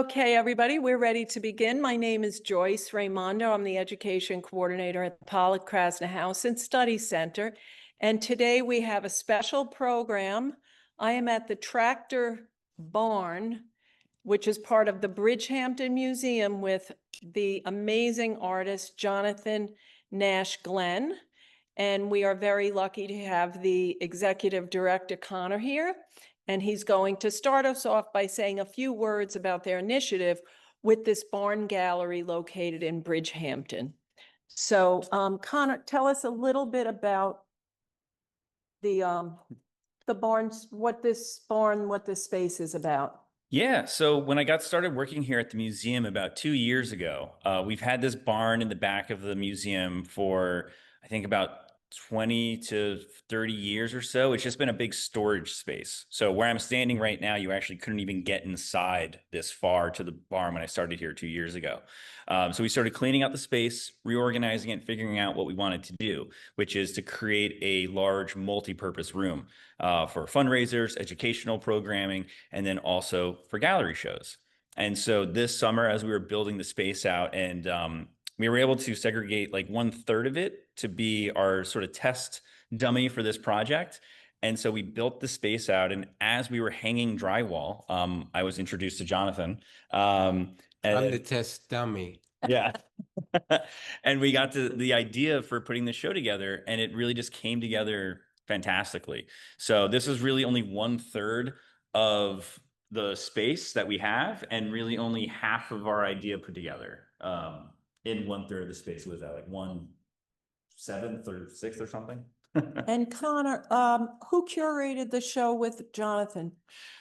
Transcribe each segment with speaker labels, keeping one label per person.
Speaker 1: Okay, everybody, we're ready to begin. My name is Joyce Raimondo. I'm the Education Coordinator at the Pollock-Krasner House and Study Center. And today we have a special program. I am at the Tractor Barn, which is part of the Bridgehampton Museum, with the amazing artist Jonathon Nash Glynn. And we are very lucky to have the Executive Director Connor here. And he's going to start us off by saying a few words about their initiative with this barn gallery located in Bridgehampton. So Connor, tell us a little bit about the barns, what this space is about.
Speaker 2: Yeah, so when I got started working here at the museum about 2 years ago, we've had this barn in the back of the museum for, I think, about 20 to 30 years or so. It's just been a big storage space. So where I'm standing right now, you actually couldn't even get inside this far to the barn when I started here 2 years ago. So we started cleaning out the space, reorganizing it, and figuring out what we wanted to do, which is to create a large multi-purpose room for fundraisers, educational programming, and then also for gallery shows. And so this summer, as we were building the space out, and we were able to segregate like 1/3 of it to be our sort of test dummy for this project. And so we built the space out, and as we were hanging drywall, I was introduced to Jonathon.
Speaker 3: I'm the test dummy.
Speaker 2: Yeah. And we got to the idea for putting the show together, and it really just came together fantastically. So this is really only 1/3 of the space that we have, and really only half of our idea put together. In 1/3 of the space was that like 1/7 or 6 or something.
Speaker 1: And Connor, who curated the show with Jonathon?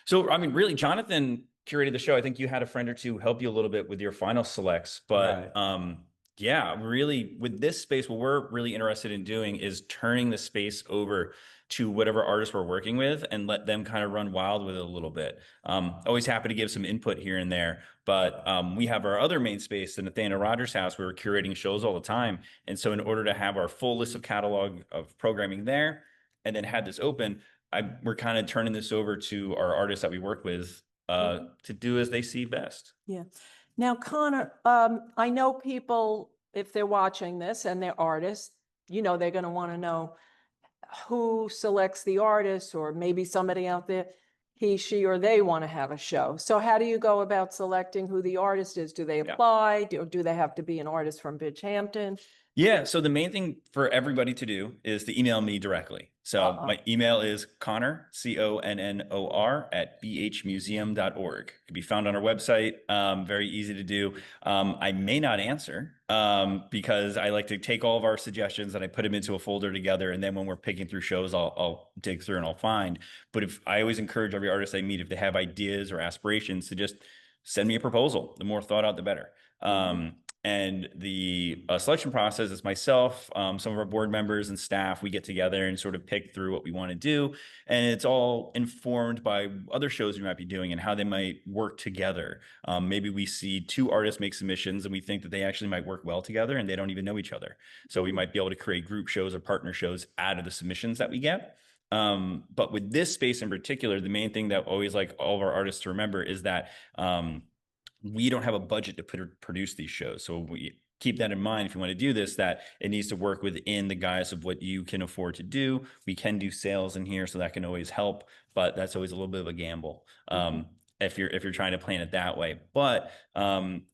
Speaker 2: So, I mean, really, Jonathon curated the show. I think you had a friend or two help you a little bit with your final selects, but right. Yeah, really with this space, what we're really interested in doing is turning the space over to whatever artists we're working with and let them kind of run wild with it a little bit. Always happy to give some input here and there, but we have our other main space, the Nathaniel Rogers House, where we're curating shows all the time. And so in order to have our full list of catalog of programming there and then have this open, we're kind of turning this over to our artists that we work with to do as they see best.
Speaker 1: Yeah. Now, Connor, I know people, if they're watching this and they're artists, you know, they're going to want to know who selects the artist, or maybe somebody out there, he, she, or they want to have a show. So how do you go about selecting who the artist is? Do they apply? Or do they have to be an artist from Bridgehampton?
Speaker 2: Yeah, so the main thing for everybody to do is to email me directly. So my email is Connor, CONNOR, @bhmuseum.org. It can be found on our website. Very easy to do. I may not answer because I like to take all of our suggestions and I put them into a folder together. And then when we're picking through shows, I'll dig through and I'll find. But if I always encourage every artist I meet, if they have ideas or aspirations, to just send me a proposal. The more thought out, the better. And the selection process is myself, some of our board members and staff, we get together and sort of pick through what we want to do. And it's all informed by other shows we might be doing and how they might work together. Maybe we see two artists make submissions and we think that they actually might work well together and they don't even know each other. So we might be able to create group shows or partner shows out of the submissions that we get. But with this space in particular, the main thing that I always like all of our artists to remember is that we don't have a budget to produce these shows. So we keep that in mind if you want to do this, that it needs to work within the guise of what you can afford to do. We can do sales in here, so that can always help, but that's always a little bit of a gamble if you're trying to plan it that way. But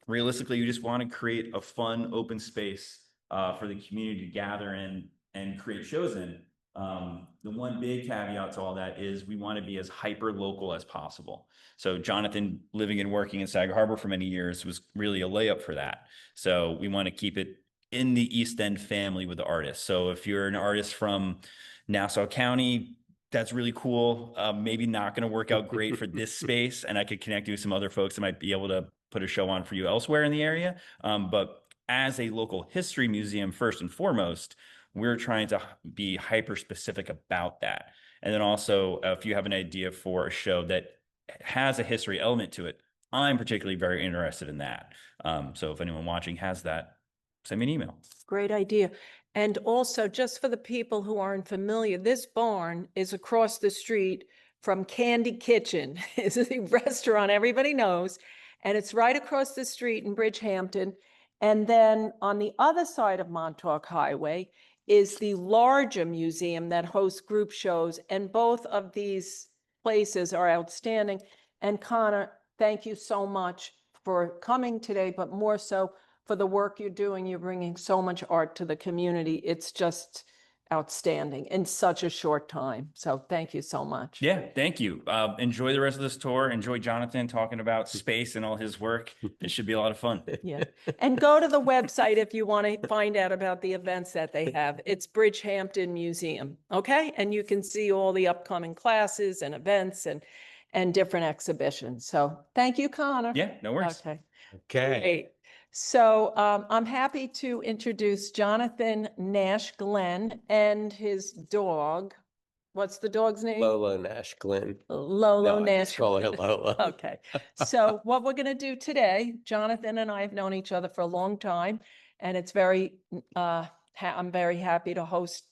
Speaker 2: realistically, you just want to create a fun, open space for the community to gather in and create shows in. The one big caveat to all that is we want to be as hyper local as possible. So Jonathon, living and working in Sag Harbor for many years, was really a layup for that. So we want to keep it in the East End family with the artists. So if you're an artist from Nassau County, that's really cool. Maybe not going to work out great for this space, and I could connect you with some other folks that might be able to put a show on for you elsewhere in the area. But as a local history museum, first and foremost, we're trying to be hyper specific about that. And then also, if you have an idea for a show that has a history element to it, I'm particularly very interested in that. So if anyone watching has that, send me an email.
Speaker 1: Great idea. And also, just for the people who aren't familiar, this barn is across the street from Candy Kitchen. It's a restaurant everybody knows. And it's right across the street in Bridgehampton. And then on the other side of Montauk Highway is the larger museum that hosts group shows. And both of these places are outstanding. And Connor, thank you so much for coming today, but more so for the work you're doing. You're bringing so much art to the community. It's just outstanding in such a short time. So thank you so much.
Speaker 2: Yeah, thank you. Enjoy the rest of this tour. Enjoy Jonathon talking about space and all his work. It should be a lot of fun.
Speaker 1: Yeah. And go to the website if you want to find out about the events that they have. It's Bridgehampton Museum. Okay. And you can see all the upcoming classes and events and different exhibitions. So thank you, Connor.
Speaker 2: Yeah, no worries.
Speaker 1: Okay.
Speaker 3: Okay.
Speaker 1: Great. So I'm happy to introduce Jonathon Nash Glynn and his dog. What's the dog's name?
Speaker 3: Lolo Nash Glynn.
Speaker 1: Lolo
Speaker 3: No, I
Speaker 1: Nash.
Speaker 3: just call her Lola.
Speaker 1: Okay. So what we're going to do today, Jonathon and I have known each other for a long time, and it's I'm very happy to host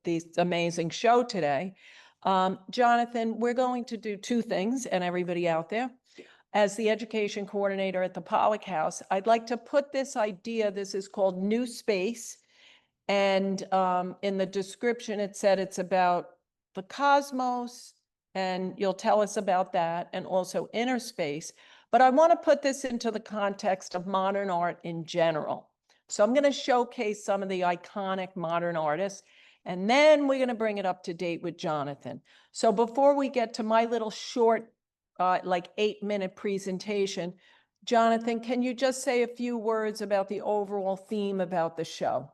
Speaker 1: this amazing show today. Jonathon, we're going to do two things, and everybody out there. As the education coordinator at the Pollock House, I'd like to put this idea, this is called New Space. And in the description, it said it's about the cosmos, and you'll tell us about that, and also inner space. But I want to put this into the context of modern art in general. So I'm going to showcase some of the iconic modern artists, and then we're going to bring it up to date with Jonathon. So before we get to my little short, like 8-minute presentation, Jonathon, can you just say a few words about the overall theme about the show?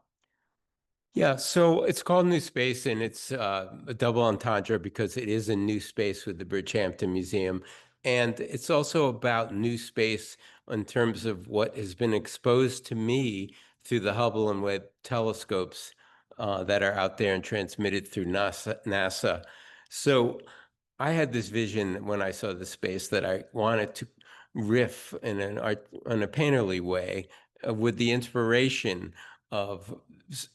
Speaker 3: Yeah, so it's called New Space, and it's a double entendre because it is a new space with the Bridgehampton Museum. And it's also about new space in terms of what has been exposed to me through the Hubble and Webb telescopes that are out there and transmitted through NASA. So I had this vision when I saw the space that I wanted to riff in a painterly way with the inspiration of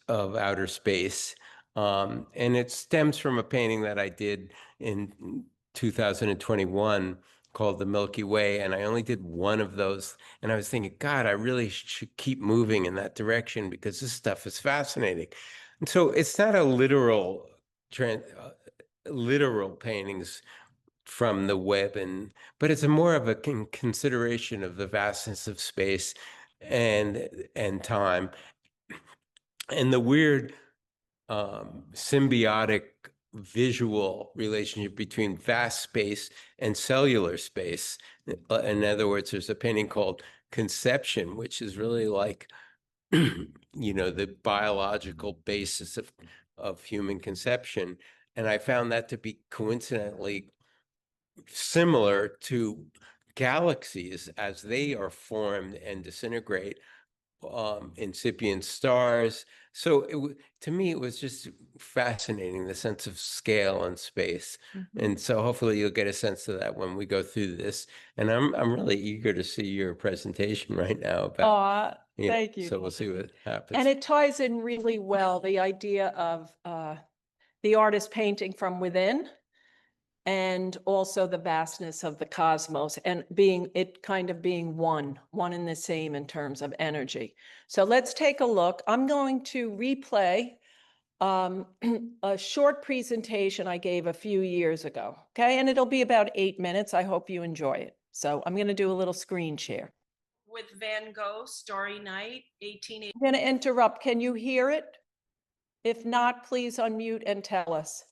Speaker 3: outer space. And it stems from a painting that I did in 2021 called The Milky Way. And I only did one of those. And I was thinking, God, I really should keep moving in that direction because this stuff is fascinating. And so it's not a literal paintings from the web, but it's more of a consideration of the vastness of space and time, and the weird symbiotic visual relationship between vast space and cellular space. In other words, there's a painting called Conception, which is really like the biological basis of human conception. And I found that to be coincidentally similar to galaxies as they are formed and disintegrate, incipient stars. So to me, it was just fascinating, the sense of scale and space.
Speaker 1: Mm-hmm.
Speaker 3: And so hopefully you'll get a sense of that when we go through this. And I'm really eager to see your presentation right now about.
Speaker 1: Thank you.
Speaker 3: So we'll see what happens.
Speaker 1: And it ties in really well, the idea of the artist painting from within, and also the vastness of the cosmos, and being one in the same in terms of energy. So let's take a look. I'm going to replay a short presentation I gave a few years ago. Okay, and it'll be about 8 minutes. I hope you enjoy it. So I'm going to do a little screen share. With Van Gogh, Starry Night, 1880. I'm going to interrupt. Can you hear it? If not, please unmute and tell us.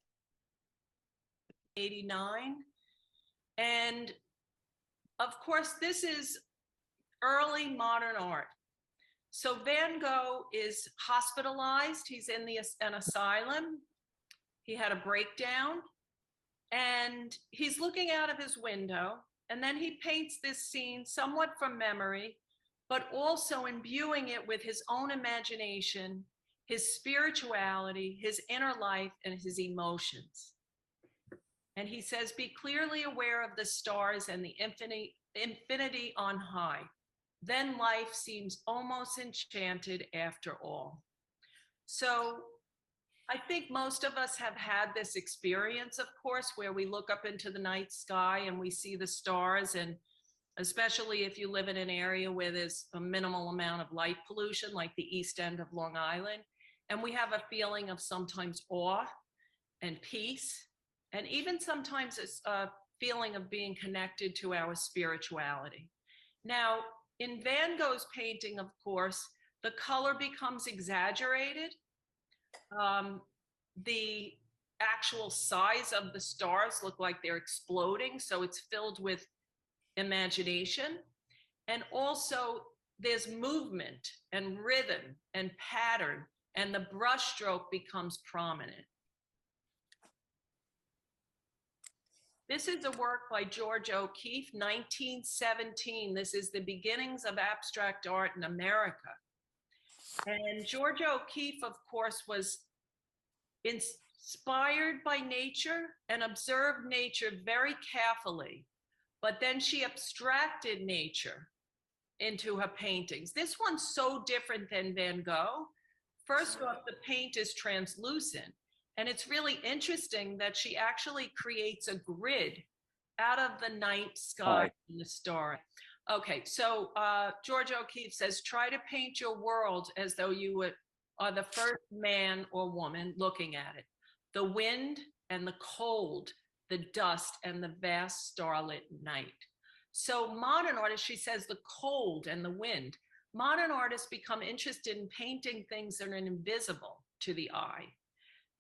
Speaker 1: 89. And of course, this is early modern art. So Van Gogh is hospitalized. He's in an asylum. He had a breakdown, and he's looking out of his window, and then he paints this scene somewhat from memory, but also imbuing it with his own imagination, his spirituality, his inner life, and his emotions. And he says, be clearly aware of the stars and the infinity on high. Then life seems almost enchanted after all. So I think most of us have had this experience, of course, where we look up into the night sky and we see the stars, and especially if you live in an area where there's a minimal amount of light pollution, like the East End of Long Island. And we have a feeling of sometimes awe and peace, and even sometimes it's a feeling of being connected to our spirituality. Now, in Van Gogh's painting, of course, the color becomes exaggerated. The actual size of the stars look like they're exploding, so it's filled with imagination. And also there's movement and rhythm and pattern, and the brushstroke becomes prominent. This is a work by George O'Keeffe, 1917. This is the beginnings of abstract art in America. And George O'Keeffe, of course, was inspired by nature and observed nature very carefully, but then she abstracted nature into her paintings. This one's so different than Van Gogh. First off, the paint is translucent, and it's really interesting that she actually creates a grid out of the night sky and the star. Okay, so George O'Keeffe says, try to paint your world as though you are the first man or woman looking at it. The wind and the cold, the dust and the vast starlit night. So modern artists, she says, the cold and the wind. Modern artists become interested in painting things that are invisible to the eye,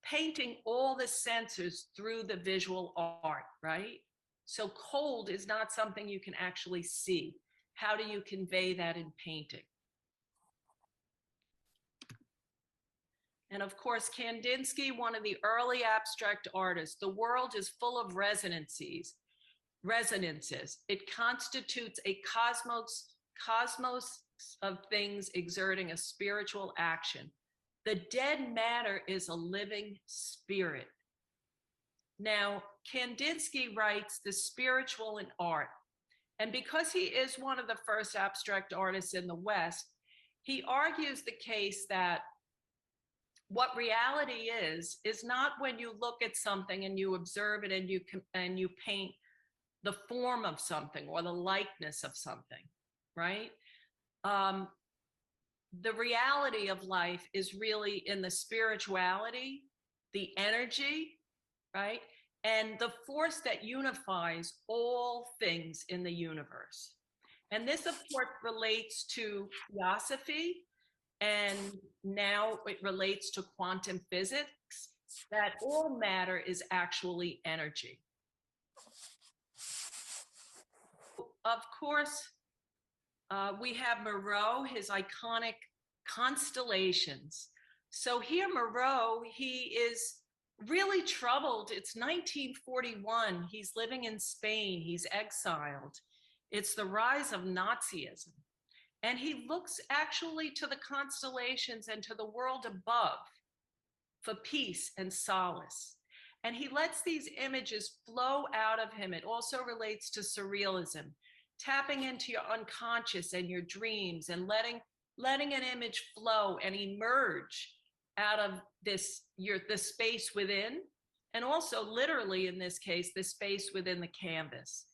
Speaker 1: painting all the senses through the visual art, right? So cold is not something you can actually see. How do you convey that in painting? And of course, Kandinsky, one of the early abstract artists. The world is full of resonances. It constitutes a cosmos of things exerting a spiritual action. The dead matter is a living spirit. Now, Kandinsky writes the spiritual in art. And because he is one of the first abstract artists in the West, he argues the case that what reality is not when you look at something and you observe it and you paint the form of something or the likeness of something, right? The reality of life is really in the spirituality, the energy, right? And the force that unifies all things in the universe. And this, of course, relates to theosophy, and now it relates to quantum physics, that all matter is actually energy. Of course, we have Miró, his iconic constellations. So here Miró, he is really troubled. It's 1941. He's living in Spain. He's exiled. It's the rise of Nazism. And he looks actually to the constellations and to the world above for peace and solace. And he lets these images flow out of him. It also relates to surrealism, tapping into your unconscious and your dreams and letting an image flow and emerge out of the space within, and also literally in this case, the space within the canvas.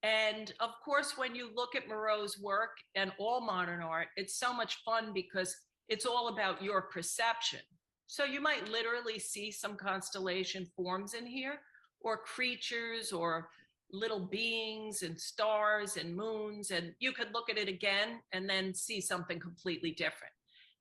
Speaker 1: And of course, when you look at Miró's work and all modern art, it's so much fun because it's all about your perception. So you might literally see some constellation forms in here, or creatures, or little beings and stars and moons, and you could look at it again and then see something completely different.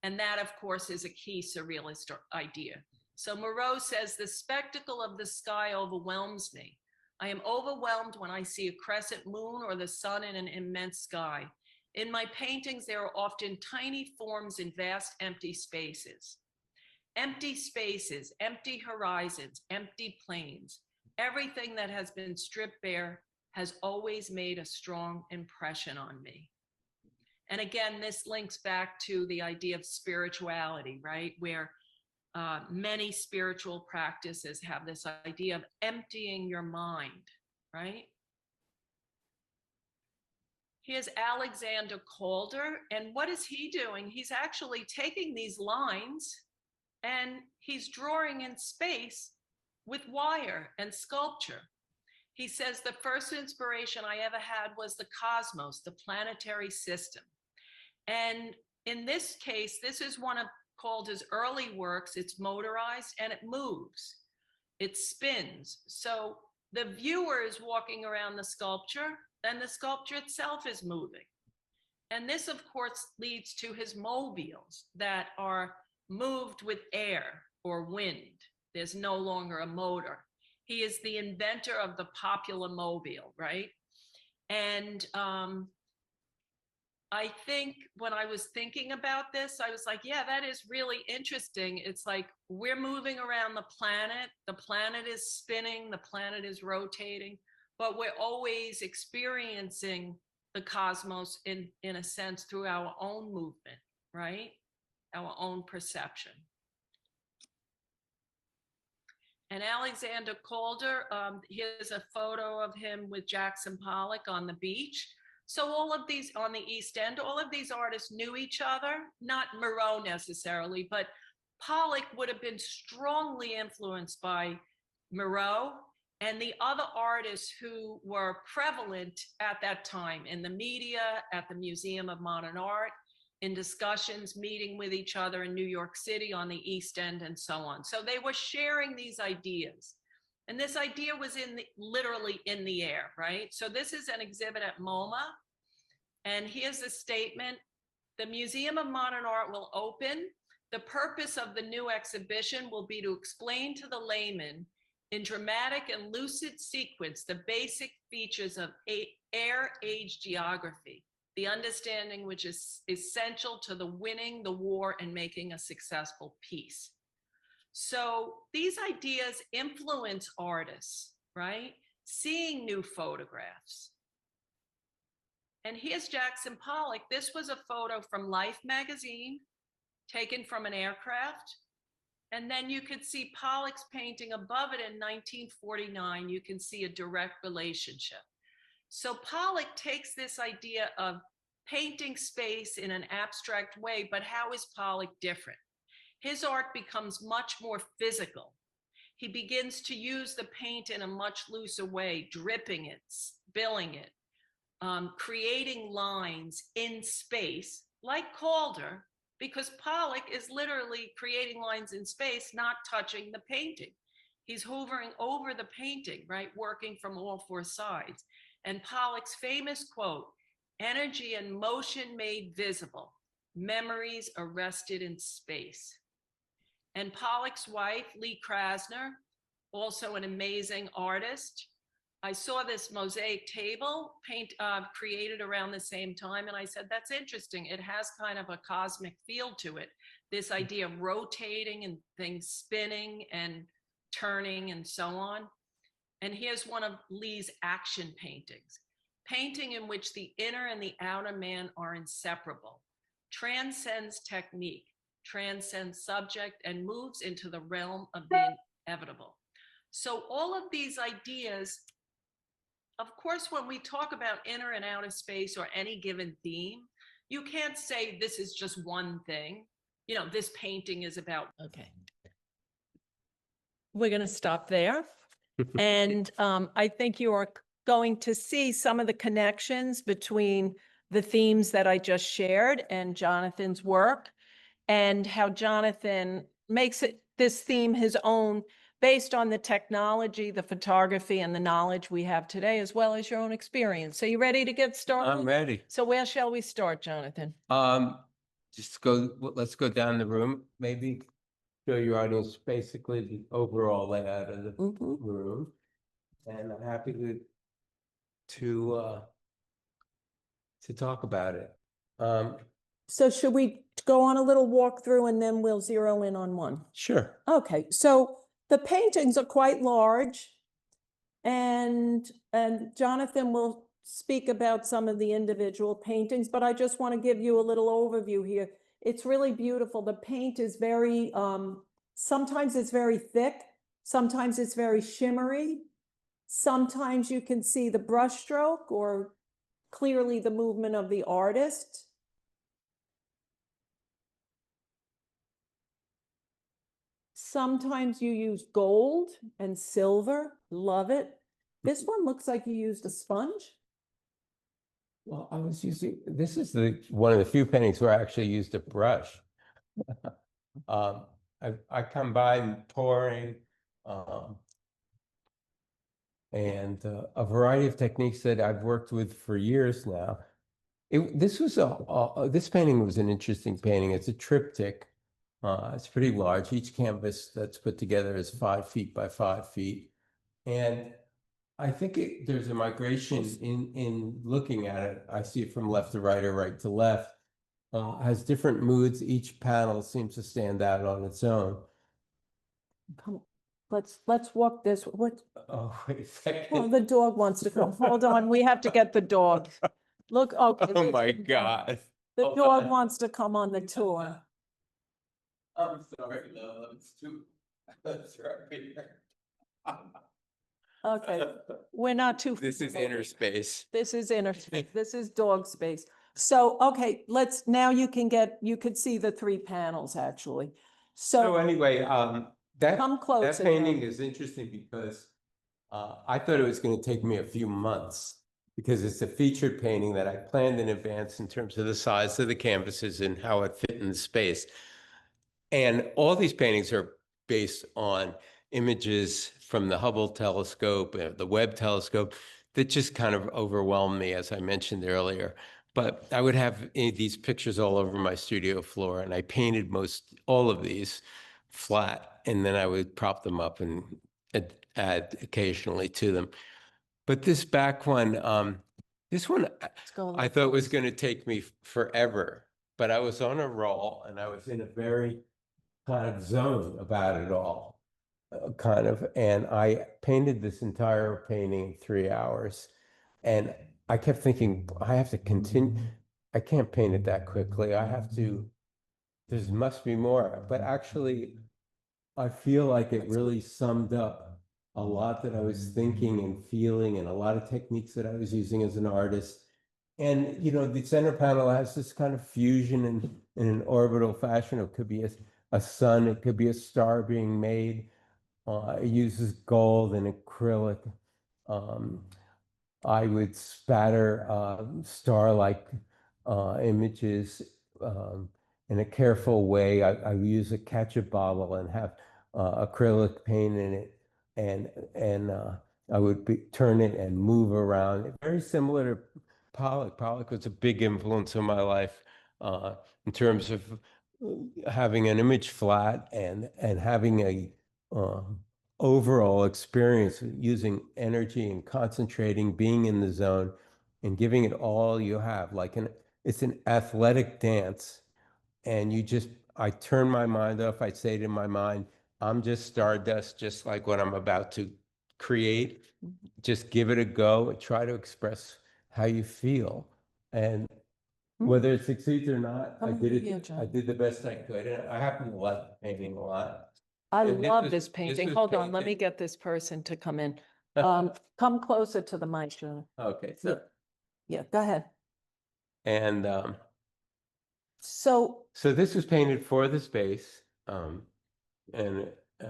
Speaker 1: And that, of course, is a key surrealist idea. So Miró says, the spectacle of the sky overwhelms me. I am overwhelmed when I see a crescent moon or the sun in an immense sky. In my paintings, there are often tiny forms in vast empty spaces. Empty spaces, empty horizons, empty plains. Everything that has been stripped bare has always made a strong impression on me. And again, this links back to the idea of spirituality, right? Where many spiritual practices have this idea of emptying your mind, right? Here's Alexander Calder, and what is he doing? He's actually taking these lines and he's drawing in space with wire and sculpture. He says, the first inspiration I ever had was the cosmos, the planetary system. And in this case, this is one of Calder's early works. It's motorized and it moves. It spins. So the viewer is walking around the sculpture, then the sculpture itself is moving. And this, of course, leads to his mobiles that are moved with air or wind. There's no longer a motor. He is the inventor of the popular mobile, right? And I think when I was thinking about this, I was like, yeah, that is really interesting. It's like we're moving around the planet is spinning, the planet is rotating, but we're always experiencing the cosmos in a sense through our own movement, right? Our own perception. And Alexander Calder, here's a photo of him with Jackson Pollock on the beach. So all of these on the East End, all of these artists knew each other, not Miró necessarily, but Pollock would have been strongly influenced by Miró and the other artists who were prevalent at that time in the media, at the Museum of Modern Art, in discussions, meeting with each other in New York City on the East End and so on. So they were sharing these ideas. And this idea was literally in the air, right? So this is an exhibit at MoMA. And here's a statement. The Museum of Modern Art will open. The purpose of the new exhibition will be to explain to the layman in dramatic and lucid sequence the basic features of air-age geography, the understanding which is essential to the winning the war and making a successful peace. So these ideas influence artists, right? Seeing new photographs. And here's Jackson Pollock. This was a photo from Life magazine, taken from an aircraft. And then you could see Pollock's painting above it in 1949. You can see a direct relationship. So Pollock takes this idea of painting space in an abstract way, but how is Pollock different? His art becomes much more physical. He begins to use the paint in a much looser way, dripping it, spilling it, creating lines in space, like Calder, because Pollock is literally creating lines in space, not touching the painting. He's hovering over the painting, right? Working from all four sides. And Pollock's famous quote, energy and motion made visible, memories arrested in space. And Pollock's wife, Lee Krasner, also an amazing artist. I saw this mosaic table created around the same time, and I said, that's interesting. It has kind of a cosmic feel to it. This idea of rotating and things spinning and turning and so on. And here's one of Lee's action paintings, painting in which the inner and the outer man are inseparable, transcends technique, transcends subject, and moves into the realm of the inevitable. So all of these ideas, of course, when we talk about inner and outer space or any given theme, you can't say this is just one thing. You know, this painting is about, okay. We're going to stop there. And I think you are going to see some of the connections between the themes that I just shared and Jonathon's work, and how Jonathon makes this theme his own based on the technology, the photography, and the knowledge we have today, as well as your own experience. So you ready to get started?
Speaker 3: I'm ready.
Speaker 1: So where shall we start, Jonathon?
Speaker 3: Let's go down the room, maybe show your audience basically the overall layout of the room. And I'm happy to talk about it.
Speaker 1: So should we go on a little walkthrough and then we'll zero in on one?
Speaker 3: Sure.
Speaker 1: Okay, so the paintings are quite large, and Jonathon will speak about some of the individual paintings, but I just want to give you a little overview here. It's really beautiful. The paint is very, sometimes it's very thick, sometimes it's very shimmery, sometimes you can see the brushstroke or clearly the movement of the artist. Sometimes you use gold and silver, love it. This one looks like you used a sponge.
Speaker 3: Well, I was using, this is one of the few paintings where I actually used a brush. I combine pouring and a variety of techniques that I've worked with for years now. This painting was an interesting painting. It's a triptych. It's pretty large. Each canvas that's put together is 5 feet by 5 feet. And I think there's a migration in looking at it. I see it from left to right or right to left. Has different moods. Each panel seems to stand out on its own.
Speaker 1: Come, let's walk this. What?
Speaker 3: Oh, wait a second.
Speaker 1: Oh, the dog wants to come. Hold on, we have to get the dog. Look, okay.
Speaker 3: Oh my God.
Speaker 1: The
Speaker 3: Hold
Speaker 1: dog
Speaker 3: on.
Speaker 1: wants to come on the tour.
Speaker 3: I'm sorry, no, it's too, that's right here.
Speaker 1: Okay, we're not too.
Speaker 3: This is inner space.
Speaker 1: This is inner space. This is dog space. So, okay, now you could see the 3 panels actually.
Speaker 3: So
Speaker 1: So
Speaker 3: anyway, that
Speaker 1: come close.
Speaker 3: that painting is interesting because I thought it was going to take me a few months because it's a featured painting that I planned in advance in terms of the size of the canvases and how it fit in the space. And all these paintings are based on images from the Hubble telescope, the Webb telescope, that just kind of overwhelmed me, as I mentioned earlier. But I would have these pictures all over my studio floor, and I painted all of these flat, and then I would prop them up and add occasionally to them. But this back one, I thought was going to take me forever, but I was on a roll, and I was in a very kind of zone about it all, and I painted this entire painting in 3 hours. And I kept thinking, I have to continue. I can't paint it that quickly. There must be more. But actually, I feel like it really summed up a lot that I was thinking and feeling and a lot of techniques that I was using as an artist. And, the center panel has this kind of fusion in an orbital fashion. It could be a sun, it could be a star being made. It uses gold and acrylic. I would spatter star-like images in a careful way. I would use a ketchup bottle and have acrylic paint in it, and I would turn it and move around. Very similar to Pollock. Pollock was a big influence on my life in terms of having an image flat and having a overall experience using energy and concentrating, being in the zone and giving it all you have. It's an athletic dance. And I turn my mind off. I say to my mind, I'm just stardust, just like what I'm about to create. Just give it a go and try to express how you feel. And whether it succeeds or not, I did the best I could. And I happen to like painting a lot.
Speaker 1: I
Speaker 3: And
Speaker 1: love this painting.
Speaker 3: was
Speaker 1: Hold on, let me
Speaker 3: painted-
Speaker 1: get this person to come in. Come closer to the mic, Jonah.
Speaker 3: Okay,
Speaker 1: Yeah, go ahead.
Speaker 3: and
Speaker 1: So
Speaker 3: so this was painted for the space, and I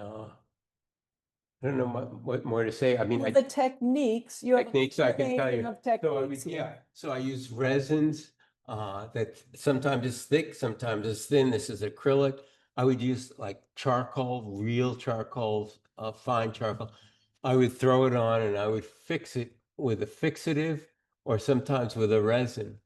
Speaker 3: don't know what more to say. I mean,
Speaker 1: the techniques, you have a
Speaker 3: techniques I can tell
Speaker 1: combination
Speaker 3: you.
Speaker 1: of
Speaker 3: So I
Speaker 1: techniques
Speaker 3: mean,
Speaker 1: here.
Speaker 3: yeah. So I use resins that sometimes is thick, sometimes is thin. This is acrylic. I would use like charcoal, real charcoal, fine charcoal. I would throw it on and I would fix it with a fixative or sometimes with a resin.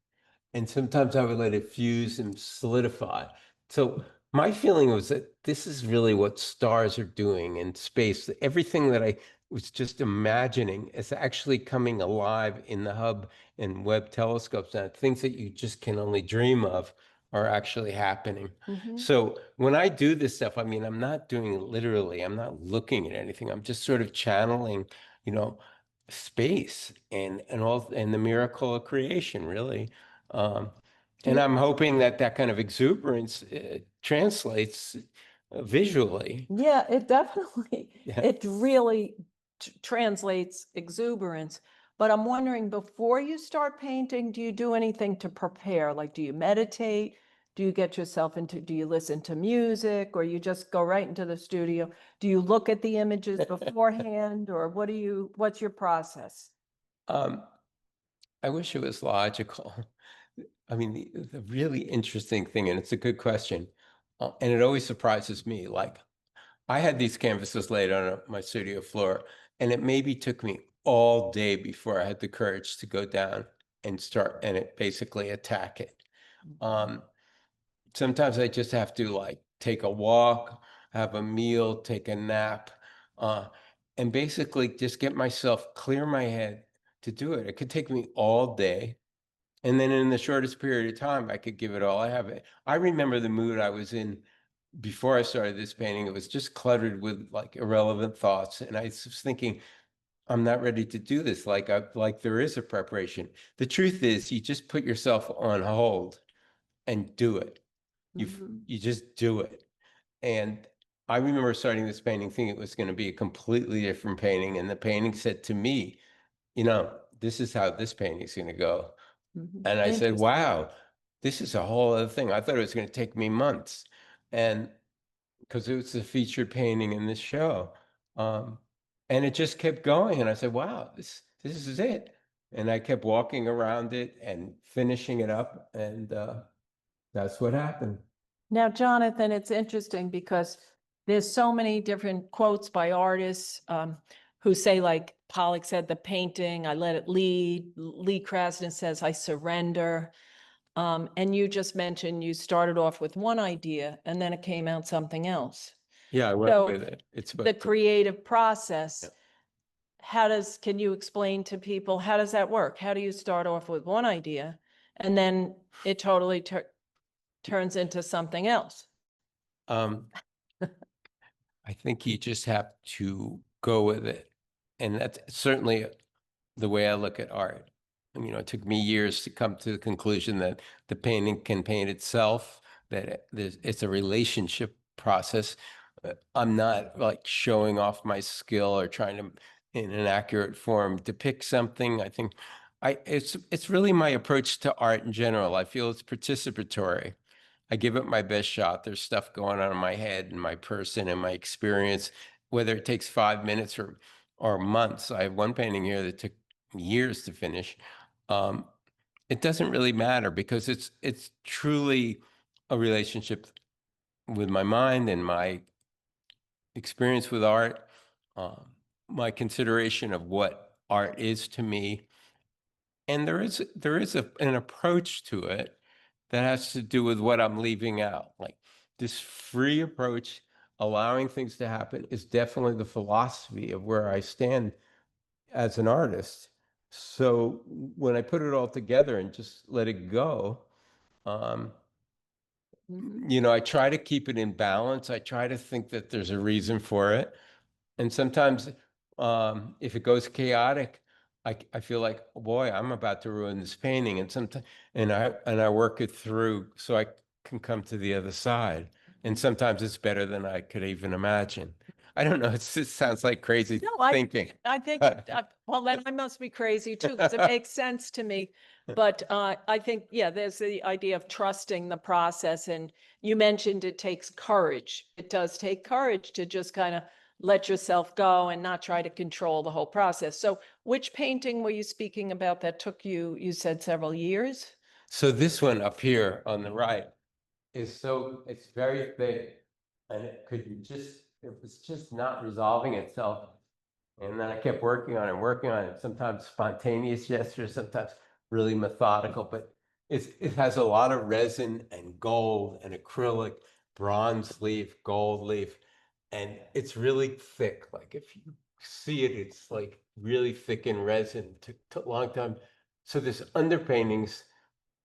Speaker 3: And sometimes I would let it fuse and solidify. So my feeling was that this is really what stars are doing in space. Everything that I was just imagining is actually coming alive in the Hubble and Webb telescopes. Now, things that you just can only dream of are actually happening.
Speaker 1: Mhm.
Speaker 3: So when I do this stuff, I mean, I'm not doing it literally. I'm not looking at anything. I'm just sort of channeling, space and the miracle of creation, really. And I'm hoping that kind of exuberance translates visually.
Speaker 1: Yeah, it definitely,
Speaker 3: Yeah.
Speaker 1: it really translates exuberance. But I'm wondering, before you start painting, do you do anything to prepare? Like, do you meditate? Do you get yourself into, do you listen to music, or you just go right into the studio? Do you look at the images beforehand, or what's your process?
Speaker 3: I wish it was logical. I mean, the really interesting thing, and it's a good question, and it always surprises me. Like, I had these canvases laid on my studio floor, and it maybe took me all day before I had the courage to go down and start and it basically attack it. Sometimes I just have to like take a walk, have a meal, take a nap, and basically just get myself clear my head to do it. It could take me all day. And then in the shortest period of time, I could give it all I have. I remember the mood I was in before I started this painting. It was just cluttered with like irrelevant thoughts. And I was thinking, I'm not ready to do this. Like there is a preparation. The truth is you just put yourself on hold and do it. You just do it. And I remember starting this painting thinking it was going to be a completely different painting. And the painting said to me, this is how this painting is going to go. And I said, wow, this is a whole other thing. I thought it was going to take me months. And because it was a featured painting in this show. And it just kept going. And I said, wow, this is it. And I kept walking around it and finishing it up. And that's what happened.
Speaker 1: Now, Jonathan, it's interesting because there's so many different quotes by artists who say, like Pollock said, the painting, I let it lead. Lee Krasner says, I surrender. And you just mentioned you started off with one idea and then it came out something else.
Speaker 3: Yeah, I went with it. It's
Speaker 1: the creative process. Yeah. Can you explain to people, how does that work? How do you start off with one idea and then it totally turns into something else?
Speaker 3: I think you just have to go with it. And that's certainly the way I look at art. It took me years to come to the conclusion that the painting can paint itself, that it's a relationship process. I'm not like showing off my skill or trying to, in an accurate form, depict something. I think it's really my approach to art in general. I feel it's participatory. I give it my best shot. There's stuff going on in my head and my person and my experience, whether it takes 5 minutes or months. I have one painting here that took years to finish. It doesn't really matter because it's truly a relationship with my mind and my experience with art, my consideration of what art is to me. And there is an approach to it that has to do with what I'm leaving out. Like this free approach, allowing things to happen, is definitely the philosophy of where I stand as an artist. So when I put it all together and just let it go, I try to keep it in balance. I try to think that there's a reason for it. And sometimes if it goes chaotic, I feel like, oh boy, I'm about to ruin this painting. And sometimes, and I work it through so I can come to the other side. And sometimes it's better than I could even imagine. I don't know. It sounds like crazy thinking.
Speaker 1: I think, well, then I must be crazy too, because it makes sense to me. But I think, yeah, there's the idea of trusting the process. And you mentioned it takes courage. It does take courage to just kind of let yourself go and not try to control the whole process. So which painting were you speaking about that took you said several years?
Speaker 3: So this one up here on the right it's very thick and it was just not resolving itself. And then I kept working on it, sometimes spontaneous gestures, sometimes really methodical, but it has a lot of resin and gold and acrylic, bronze leaf, gold leaf, and it's really thick. Like if you see it, it's like really thick in resin. It took a long time. So there's underpaintings,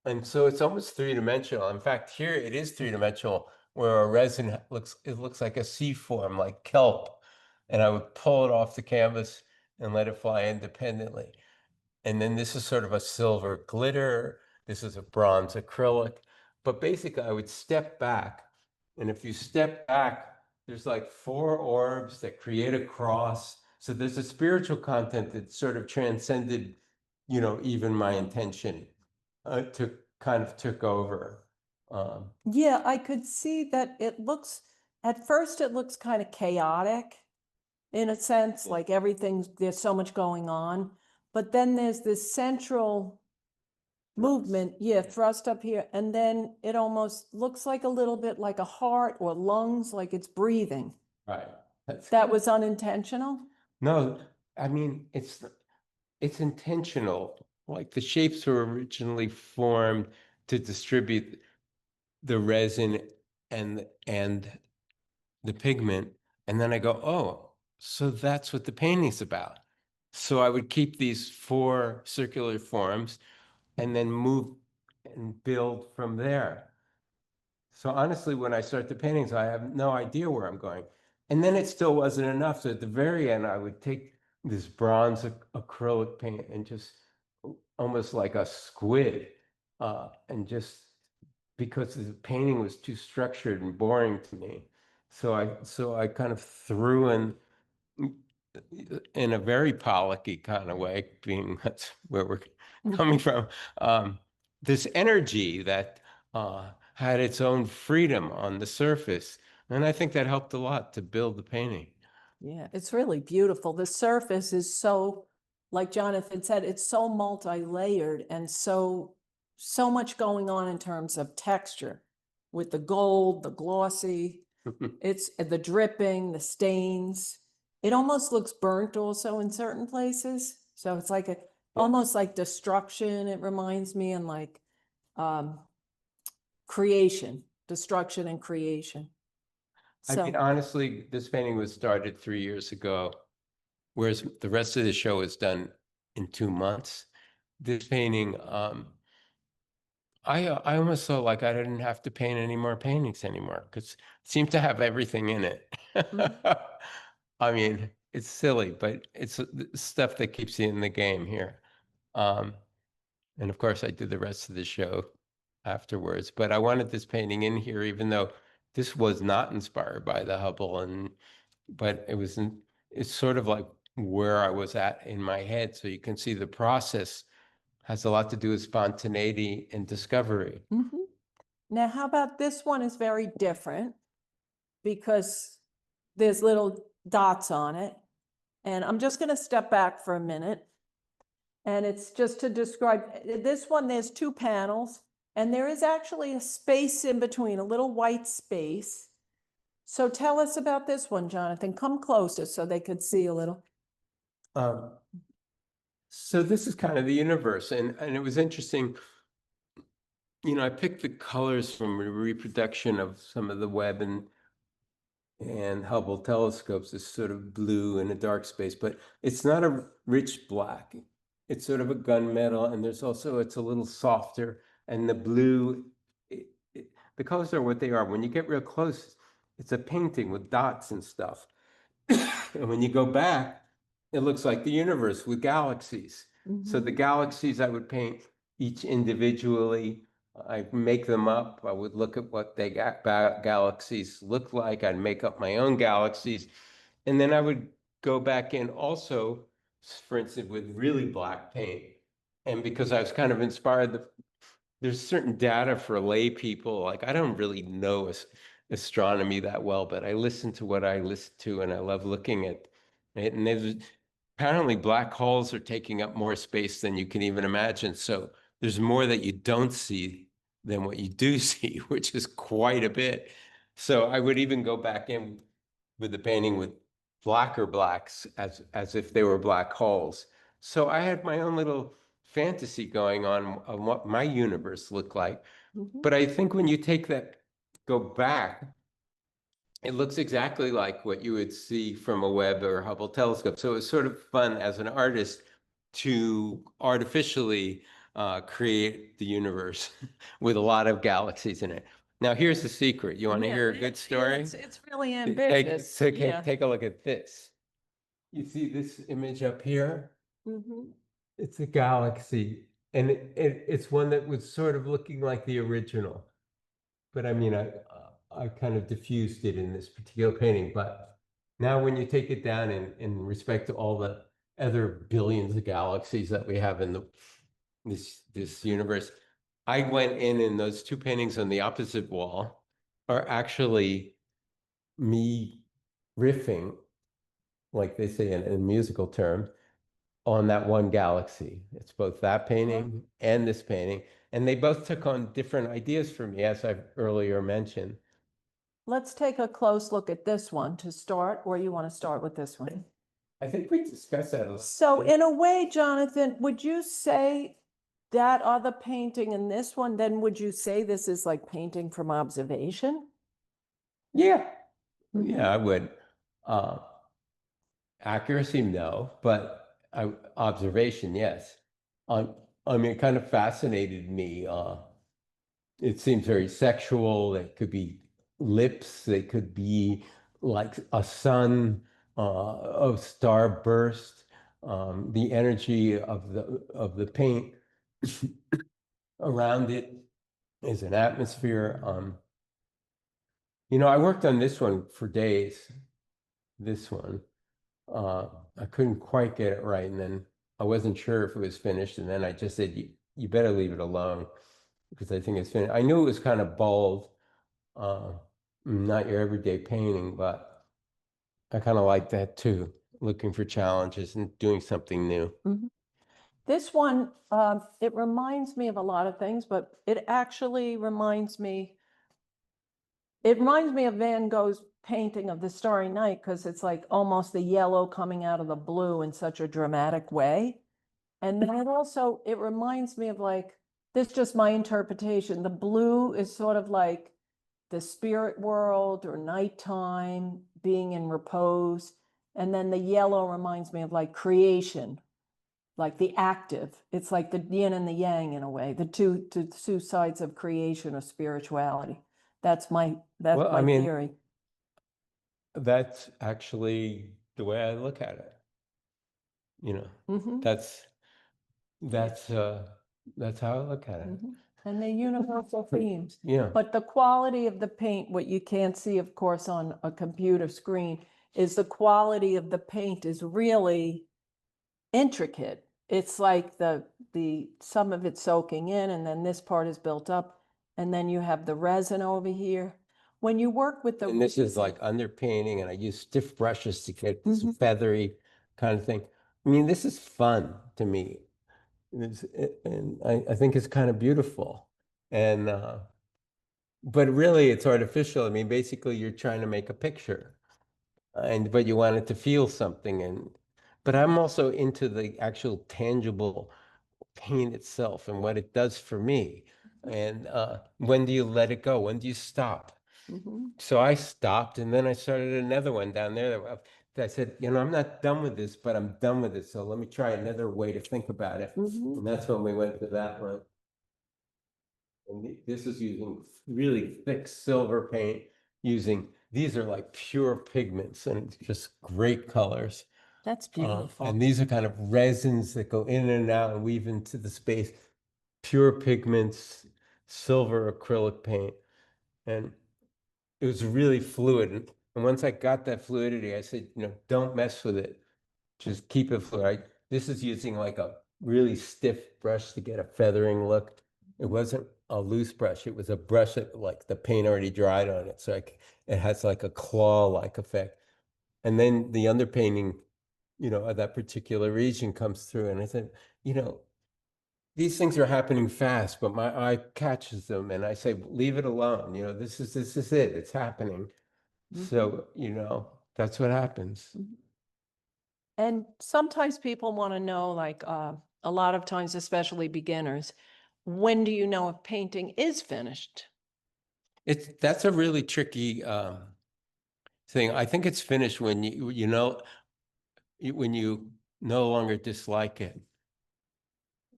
Speaker 3: and so it's almost three-dimensional. In fact, here it is three-dimensional, where a resin looks like a sea form, like kelp. And I would pull it off the canvas and let it fly independently. And then this is sort of a silver glitter. This is a bronze acrylic. But basically, I would step back. And if you step back, there's like 4 orbs that create a cross. So there's a spiritual content that sort of transcended, even my intention. Took over.
Speaker 1: Yeah, I could see that at first it looks kind of chaotic in a sense,
Speaker 3: Yeah.
Speaker 1: like there's so much going on. But then there's this central movement, thrust up here, and then it almost looks like a little bit like a heart or lungs, like it's breathing.
Speaker 3: Right.
Speaker 1: That was unintentional?
Speaker 3: No, I mean, it's intentional. Like the shapes were originally formed to distribute the resin and the pigment. And then I go, oh, so that's what the painting's about. So I would keep these four circular forms and then move and build from there. So honestly, when I start the paintings, I have no idea where I'm going. And then it still wasn't enough. So at the very end, I would take this bronze acrylic paint and just almost like a squid, and just because the painting was too structured and boring to me. So I kind of threw in a very Pollocky kind of way, being that's where we're coming from, this energy that had its own freedom on the surface. And I think that helped a lot to build the painting.
Speaker 1: Yeah, it's really beautiful. The surface is so, like Jonathan said, it's so multi-layered and so much going on in terms of texture with the gold, the glossy, it's the dripping, the stains. It almost looks burnt also in certain places. So it's like almost like destruction. It reminds me, and like creation, destruction and creation.
Speaker 3: I mean, honestly, this painting was started 3 years ago, whereas the rest of the show is done in 2 months. This painting, I almost felt like I didn't have to paint any more paintings anymore because it seemed to have everything in it. I mean, it's silly, but it's the stuff that keeps you in the game here. And of course, I did the rest of the show afterwards. But I wanted this painting in here, even though this was not inspired by the Hubble, but it's sort of like where I was at in my head. So you can see the process has a lot to do with spontaneity and discovery.
Speaker 1: Mhm. Now, how about this one is very different because there's little dots on it. And I'm just going to step back for a minute. And it's just to describe this one, there's two panels, and there is actually a space in between, a little white space. So tell us about this one, Jonathan. Come closer so they could see a little.
Speaker 3: So this is kind of the universe, and it was interesting. You know, I picked the colors from a reproduction of some of the Webb and Hubble telescopes, this sort of blue in a dark space, but it's not a rich black. It's sort of a gunmetal, and it's a little softer. And the blue, the colors are what they are. When you get real close, it's a painting with dots and stuff. And when you go back, it looks like the universe with galaxies. So the galaxies I would paint each individually. I'd make them up. I would look at what they galaxies look like. I'd make up my own galaxies. And then I would go back in also, for instance, with really black paint. And because I was kind of inspired, there's certain data for lay people. Like I don't really know astronomy that well, but I listen to what I listen to, and I love looking at it. And there's apparently black holes are taking up more space than you can even imagine. So there's more that you don't see than what you do see, which is quite a bit. So I would even go back in with the painting with blacker blacks as if they were black holes. So I had my own little fantasy going on what my universe looked like. But I think when you go back, it looks exactly like what you would see from a Webb or Hubble telescope. So it's sort of fun as an artist to artificially create the universe with a lot of galaxies in it. Now, here's the secret. You want to hear a good story?
Speaker 1: It's really ambitious.
Speaker 3: Take a look at this. You see this image up here? It's a galaxy, and it's one that was sort of looking like the original. But I mean, I kind of diffused it in this particular painting. But now when you take it down in respect to all the other billions of galaxies that we have in this universe, I went in and those two paintings on the opposite wall are actually me riffing, like they say in a musical term, on that one galaxy. It's both that painting and this painting. And they both took on different ideas for me, as I've earlier mentioned.
Speaker 1: Let's take a close look at this one to start, or you want to start with this one?
Speaker 3: I think we discussed that a little.
Speaker 1: So in a way, Jonathan, would you say that other painting and this one, then would you say this is like painting from observation?
Speaker 3: Yeah. Yeah, I would. Uh, Accuracy, no, but observation, yes. I mean, it kind of fascinated me. It seems very sexual. It could be lips. It could be like a sun, a starburst. The energy of the paint around it is an atmosphere. I worked on this one for days. This one. I couldn't quite get it right, and then I wasn't sure if it was finished, and then I just said, you better leave it alone because I think it's finished. I knew it was kind of bold, uh, not your everyday painting, but I kind of like that too, looking for challenges and doing something new.
Speaker 1: This one, it reminds me of a lot of things, but it actually reminds me of Van Gogh's painting of the Starry Night because it's like almost the yellow coming out of the blue in such a dramatic way. And then it reminds me of like, this is just my interpretation. The blue is sort of like the spirit world or nighttime, being in repose. And then the yellow reminds me of like creation, like the active. It's like the yin and the yang in a way, the two sides of creation or spirituality. That's my
Speaker 3: Well, I mean,
Speaker 1: theory.
Speaker 3: That's actually the way I look at it.
Speaker 1: Mhm.
Speaker 3: That's how I look at it.
Speaker 1: And the universal themes.
Speaker 3: Yeah.
Speaker 1: But the quality of the paint, what you can't see, of course, on a computer screen, is the quality of the paint is really intricate. It's like the some of it soaking in, and then this part is built up, and then you have the resin over here. When you work with the
Speaker 3: And this is like underpainting, and I use stiff brushes to get this feathery kind of thing. I mean, this is fun to me. And I think it's kind of beautiful. And but really it's artificial. I mean, basically you're trying to make a picture, but you want it to feel something. But I'm also into the actual tangible paint itself and what it does for me. And when do you let it go? When do you stop? So I stopped, and then I started another one down there that I said, I'm not done with this, but I'm done with it. So let me try another way to think about it. And that's when we went to that one. And this is using really thick silver paint, these are like pure pigments and just great colors.
Speaker 1: That's beautiful.
Speaker 3: And these are kind of resins that go in and out and weave into the space. Pure pigments, silver acrylic paint. And it was really fluid. And once I got that fluidity, I said, don't mess with it. Just keep it fluid. This is using like a really stiff brush to get a feathering look. It wasn't a loose brush. It was a brush that like the paint already dried on it. So it has like a claw-like effect. And then the underpainting, of that particular region comes through. And I said, these things are happening fast, but my eye catches them, and I say, leave it alone. This is it. It's happening. So, that's what happens.
Speaker 1: And sometimes people want to know, like a lot of times, especially beginners, when do you know if painting is finished?
Speaker 3: That's a really tricky thing. I think it's finished when when you no longer dislike it.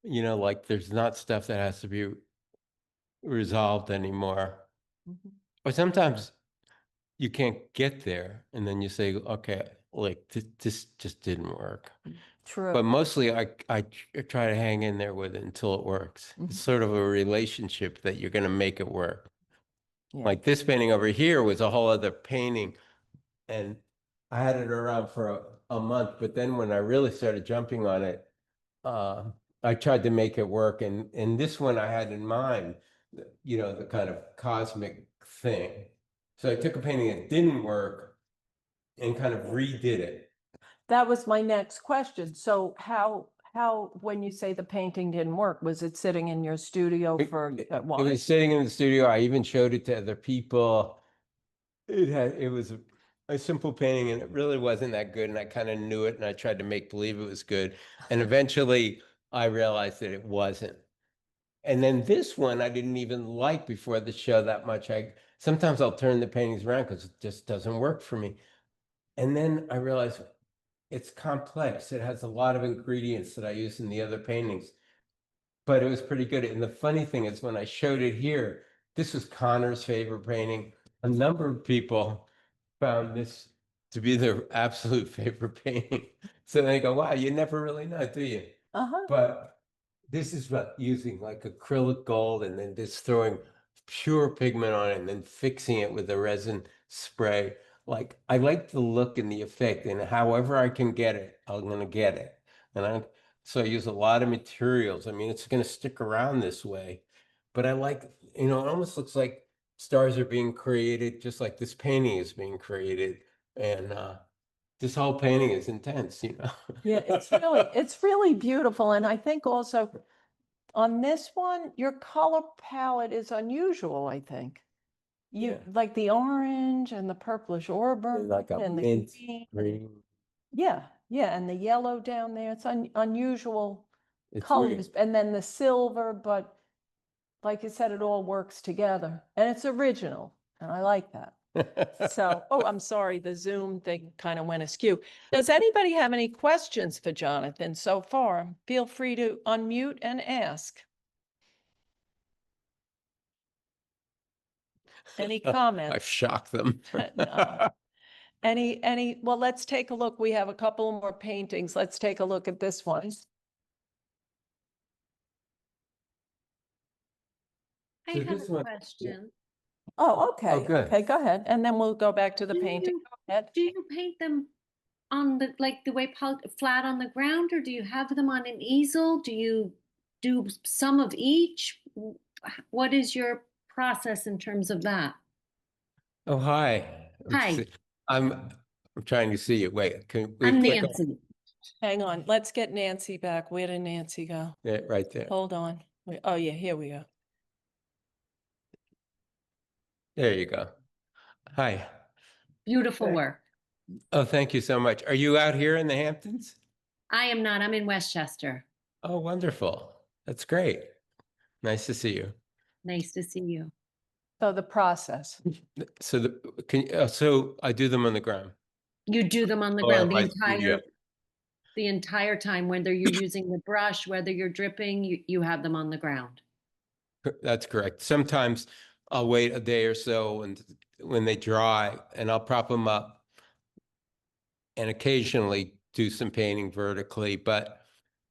Speaker 3: Like there's not stuff that has to be resolved anymore. Or sometimes you can't get there, and then you say, okay, like this just didn't work.
Speaker 1: True.
Speaker 3: But mostly I try to hang in there with it until it works. It's sort of a relationship that you're going to make it work.
Speaker 1: Yeah.
Speaker 3: Like this painting over here was a whole other painting, and I had it around for a month. But then when I really started jumping on it, I tried to make it work. And this one I had in mind, you know, the kind of cosmic thing. So I took a painting that didn't work and kind of redid it.
Speaker 1: That was my next question. So when you say the painting didn't work, was it sitting in your studio for
Speaker 3: It
Speaker 1: what?
Speaker 3: was sitting in the studio. I even showed it to other people. It was a simple painting and it really wasn't that good. And I kind of knew it and I tried to make believe it was good. And eventually I realized that it wasn't. And then this one I didn't even like before the show that much. Sometimes I'll turn the paintings around because it just doesn't work for me. And then I realized it's complex. It has a lot of ingredients that I use in the other paintings, but it was pretty good. And the funny thing is when I showed it here, this was Connor's favorite painting. A number of people found this to be their absolute favorite painting. So they go, wow, you never really know, do you?
Speaker 1: Uh-huh.
Speaker 3: But this is about using like acrylic gold and then just throwing pure pigment on it and then fixing it with a resin spray. Like I like the look and the effect, and however I can get it, I'm gonna get it. So I use a lot of materials. I mean, it's gonna stick around this way, but I like, you know, it almost looks like stars are being created, just like this painting is being created. And this whole painting is intense, you know.
Speaker 1: Yeah, it's really beautiful. And I think also on this one, your color palette is unusual, I think. You
Speaker 3: Yeah.
Speaker 1: like the orange and the purplish orber
Speaker 3: Like a
Speaker 1: and the
Speaker 3: mint
Speaker 1: green.
Speaker 3: green.
Speaker 1: Yeah, yeah, and the yellow down there. It's unusual
Speaker 3: It's
Speaker 1: colors. And then the silver, but like you said, it all works together. And it's original. And I like that.
Speaker 3: weird.
Speaker 1: So, oh, I'm sorry, the Zoom thing kind of went askew. Does anybody have any questions for Jonathon so far? Feel free to unmute and ask. Any
Speaker 3: I've
Speaker 1: comments?
Speaker 3: shocked them.
Speaker 1: No. Well, let's take a look. We have a couple more paintings. Let's take a look at this one.
Speaker 4: I
Speaker 3: So
Speaker 4: have
Speaker 3: this
Speaker 4: a
Speaker 3: one-
Speaker 4: question.
Speaker 1: Oh, okay.
Speaker 3: good.
Speaker 1: Okay, go ahead. And then we'll go back to the
Speaker 4: Do
Speaker 1: painting.
Speaker 4: you-
Speaker 1: Go ahead.
Speaker 4: Do you paint them on the, like the way flat on the ground, or do you have them on an easel? Do you do some of each? What is your process in terms of that?
Speaker 3: Oh, hi.
Speaker 4: Hi.
Speaker 3: I'm trying to see you. Wait, can we
Speaker 4: I'm
Speaker 3: click on
Speaker 4: Nancy.
Speaker 1: Hang on. Let's get Nancy back. Where did Nancy go?
Speaker 3: it right there?
Speaker 1: Hold on. Oh, yeah, here we go.
Speaker 3: There you go. Hi.
Speaker 4: Beautiful
Speaker 3: Hey.
Speaker 4: work.
Speaker 3: Oh, thank you so much. Are you out here in the Hamptons?
Speaker 4: I am not. I'm in Westchester.
Speaker 3: Oh, wonderful. That's great. Nice to see you.
Speaker 4: Nice to see you.
Speaker 1: So the process.
Speaker 3: So I do them on the ground.
Speaker 4: You do them on the
Speaker 3: Or
Speaker 4: ground
Speaker 3: my studio.
Speaker 4: the entire time, whether you're using the brush, whether you're dripping, you have them on the ground.
Speaker 3: That's correct. Sometimes I'll wait a day or so and when they dry and I'll prop them up and occasionally do some painting vertically. But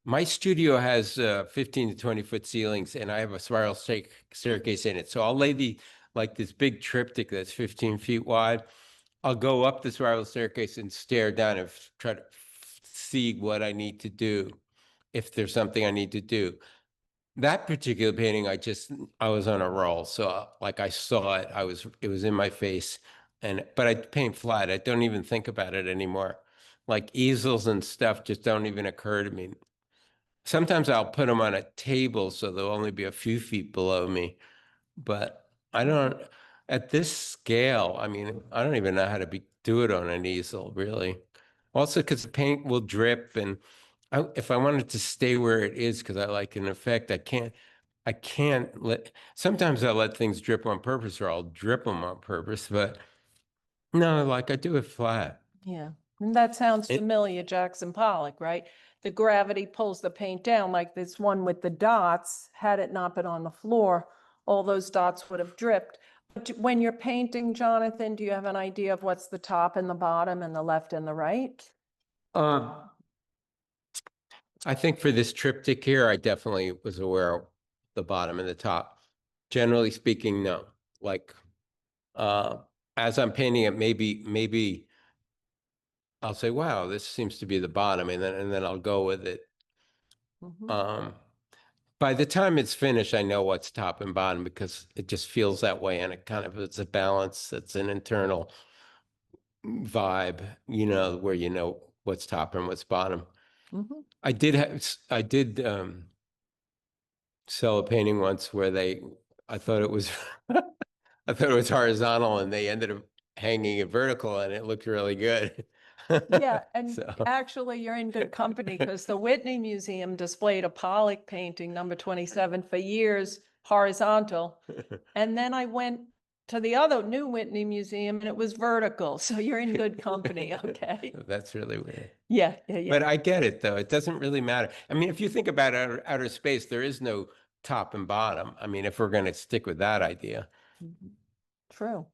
Speaker 3: my studio has 15 to 20-foot ceilings and I have a spiral staircase in it. So I'll lay like this big triptych that's 15 feet wide. I'll go up the spiral staircase and stare down and try to see what I need to do, if there's something I need to do. That particular painting, I was on a roll. So like I saw it, it was in my face. But I paint flat. I don't even think about it anymore. Like easels and stuff just don't even occur to me. Sometimes I'll put them on a table so they'll only be a few feet below me. But I don't, at this scale, I mean, I don't even know how to do it on an easel, really. Also, because the paint will drip and if I wanted to stay where it is, because I like an effect, I can't sometimes I let things drip on purpose or I'll drip them on purpose, but no, like I do it flat.
Speaker 1: Yeah, and that sounds
Speaker 3: It-
Speaker 1: familiar, Jackson Pollock, right? The gravity pulls the paint down, like this one with the dots. Had it not been on the floor, all those dots would have dripped. But when you're painting, Jonathon, do you have an idea of what's the top and the bottom and the left and the right?
Speaker 3: Um, I think for this triptych here, I definitely was aware of the bottom and the top. Generally speaking, no. Like, as I'm painting it, maybe I'll say, wow, this seems to be the bottom, and then I'll go with it.
Speaker 1: Mhm.
Speaker 3: By the time it's finished, I know what's top and bottom because it just feels that way, and it kind of it's a balance. It's an internal vibe, where you know what's top and what's bottom.
Speaker 1: Mhm.
Speaker 3: I did sell a painting once where I thought it was I thought it was horizontal, and they ended up hanging it vertical, and it looked really good.
Speaker 1: Yeah, and
Speaker 3: So
Speaker 1: actually you're in good company because the Whitney Museum displayed a Pollock painting, number 27, for years, horizontal. And then I went to the other new Whitney Museum and it was vertical. So you're in good company, okay?
Speaker 3: that's really weird.
Speaker 1: Yeah,
Speaker 3: But
Speaker 1: yeah.
Speaker 3: I get it, though. It doesn't really matter. I mean, if you think about outer space, there is no top and bottom. I mean, if we're going to stick with that idea.
Speaker 1: Mhm. True.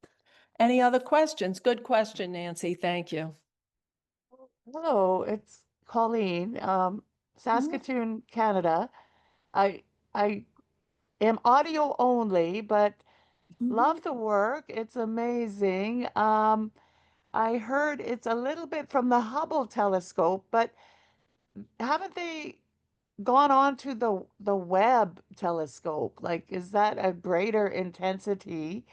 Speaker 1: Any other questions? Good question, Nancy. Thank you.
Speaker 5: Hello, it's Colleen, Saskatoon, Canada. I I am audio only, but love the work. It's amazing. I heard it's a little bit from the Hubble telescope, but haven't they gone on to the Webb telescope? Like, is that a greater intensity?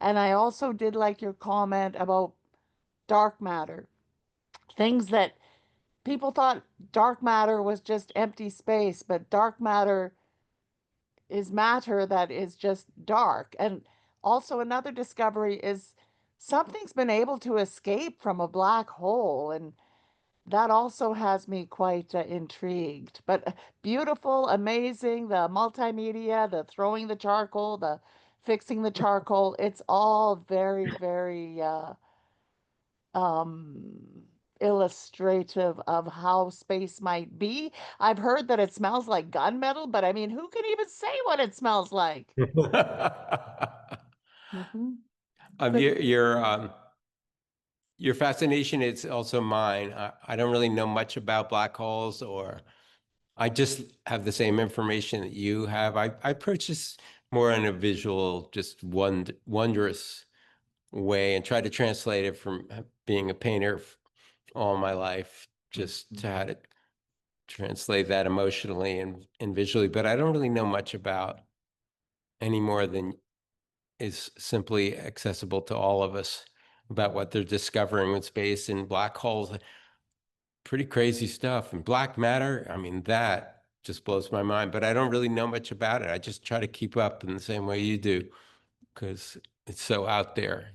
Speaker 5: And I also did like your comment about dark matter, things that people thought dark matter was just empty space, but dark matter is matter that is just dark. And also, another discovery is something's been able to escape from a black hole, and that also has me quite intrigued. But beautiful, amazing, the multimedia, the throwing the charcoal, the fixing the charcoal, it's all very, very um, illustrative of how space might be. I've heard that it smells like gunmetal, but I mean, who can even say what it smells like?
Speaker 1: Mhm.
Speaker 3: Um,
Speaker 1: Good.
Speaker 3: your, your, um, your fascination is also mine. I don't really know much about black holes, or I just have the same information that you have. I approach this more in a visual, just wondrous way, and try to translate it from being a painter all my life, just to how to translate that emotionally and visually. But I don't really know much about any more than is simply accessible to all of us about what they're discovering with space and black holes. Pretty crazy stuff. And black matter, I mean, that just blows my mind. But I don't really know much about it. I just try to keep up in the same way you do because it's so out there.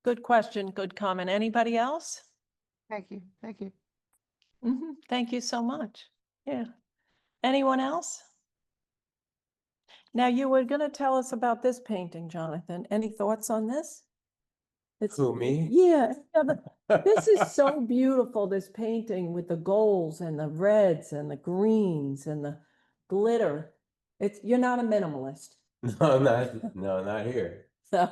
Speaker 1: Good question. Good comment. Anybody else?
Speaker 5: Thank you. Thank you.
Speaker 1: Thank you so much. Yeah. Anyone else? Now, you were going to tell us about this painting, Jonathan. Any thoughts on this?
Speaker 3: Who, me?
Speaker 1: Yeah. This is so beautiful, this painting with the golds and the reds and the greens and the glitter. You're not a minimalist.
Speaker 3: No, not here.
Speaker 1: So,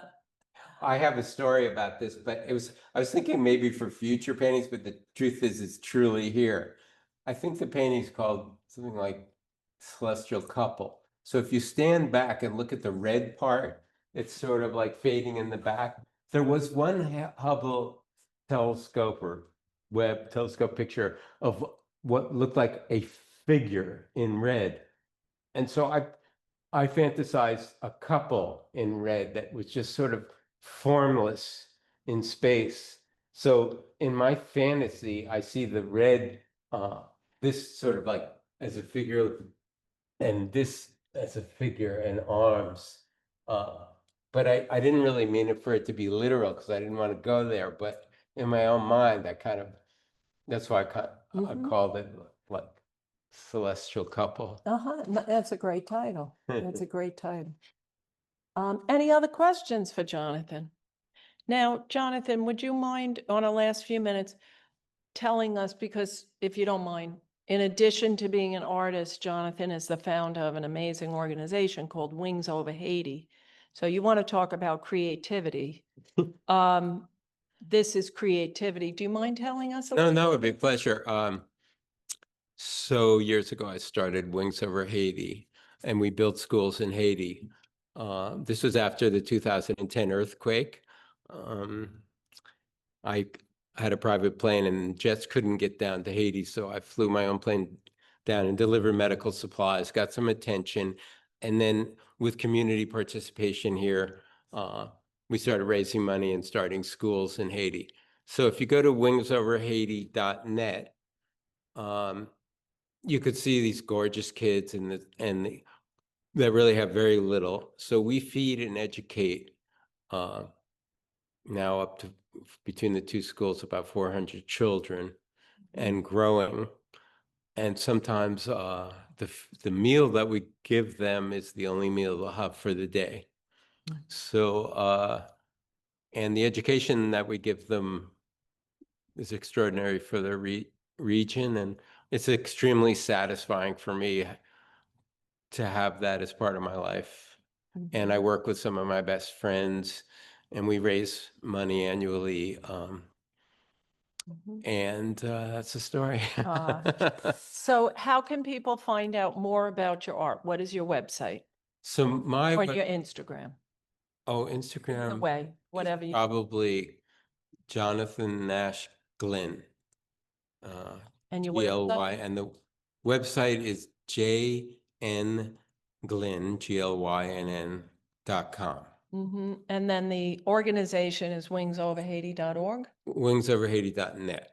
Speaker 3: I have a story about this, but I was thinking maybe for future paintings, but the truth is it's truly here. I think the painting's called something like Celestial Couple. So if you stand back and look at the red part, it's sort of like fading in the back. There was one Hubble telescope or Webb telescope picture of what looked like a figure in red. And so I fantasized a couple in red that was just sort of formless in space. So in my fantasy, I see the red, this sort of like as a figure, and this as a figure and arms. But I didn't really mean it for it to be literal because I didn't want to go there. But in my own mind, that's why I called it like celestial couple.
Speaker 1: That's a great title. That's a great title. Any other questions for Jonathan? Now, Jonathan, would you mind on our last few minutes telling us, because if you don't mind, in addition to being an artist, Jonathan is the founder of an amazing organization called Wings Over Haiti. So you want to talk about creativity. This is creativity. Do you mind telling us?
Speaker 3: No, it would be a pleasure. So years ago, I started Wings Over Haiti, and we built schools in Haiti. This was after the 2010 earthquake. I had a private plane, and jets couldn't get down to Haiti, so I flew my own plane down and deliver medical supplies, got some attention. And then with community participation here, we started raising money and starting schools in Haiti. So if you go to wingsoverhaiti.net, you could see these gorgeous kids that really have very little. So we feed and educate now up to between the two schools about 400 children and growing. And sometimes the meal that we give them is the only meal they'll have for the day. So and the education that we give them is extraordinary for their region, and it's extremely satisfying for me to have that as part of my life. And I work with some of my best friends, and we raise money annually. And that's the story.
Speaker 1: So how can people find out more about your art? What is your website
Speaker 3: So my
Speaker 1: or your Instagram?
Speaker 3: Oh,
Speaker 1: Either
Speaker 3: Instagram,
Speaker 1: way, whatever you.
Speaker 3: probably Jonathon Nash Glynn.
Speaker 1: And your
Speaker 3: GLY,
Speaker 1: website?
Speaker 3: and the website is JN Glynn, GLYNN.com.
Speaker 1: And then the organization is wingsoverhaiti.org.
Speaker 3: Wingsoverhaiti.net.